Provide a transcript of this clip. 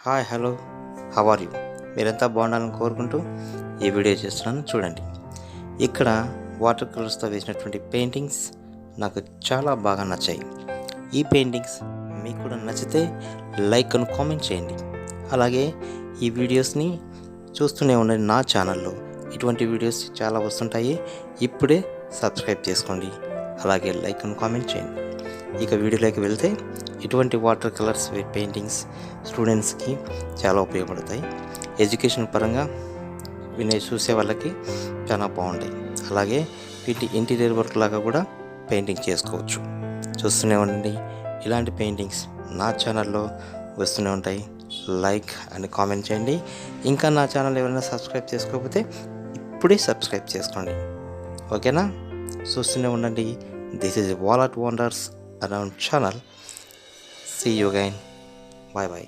Hi hello how are you? మీరంతా బాగుండాలని కోరుకుంటూ ఈ వీడియో చేస్తున్నాను. చూడండి, ఇక్కడ వాటర్ కలర్స్తో వేసినటువంటి పెయింటింగ్స్ నాకు చాలా బాగా నచ్చాయి. ఈ పెయింటింగ్స్ మీకు కూడా నచ్చితే లైక్ అని కామెంట్ చేయండి. అలాగే ఈ వీడియోస్ని చూస్తూనే ఉండండి. నా ఛానల్లో ఇటువంటి వీడియోస్ చాలా వస్తుంటాయి. ఇప్పుడే సబ్స్క్రైబ్ చేసుకోండి, అలాగే లైక్ అని కామెంట్ చేయండి. ఇక వీడియోలోకి వెళ్తే, ఇటువంటి వాటర్ కలర్స్ పెయింటింగ్స్ స్టూడెంట్స్కి చాలా ఉపయోగపడతాయి. ఎడ్యుకేషన్ పరంగా చూసే వాళ్ళకి చాలా బాగుంటాయి. అలాగే వీటి ఇంటీరియర్ వర్క్ లాగా కూడా పెయింటింగ్ చేసుకోవచ్చు. చూస్తూనే ఉండండి, ఇలాంటి పెయింటింగ్స్ నా ఛానల్లో వస్తూనే ఉంటాయి. లైక్ అని కామెంట్ చేయండి. ఇంకా నా ఛానల్ ఎవరైనా సబ్స్క్రైబ్ చేసుకోకపోతే ఇప్పుడే సబ్స్క్రైబ్ చేసుకోండి, ఓకేనా? చూస్తూనే ఉండండి. This is Wallart Wonders Around channel. See you again. Bye bye.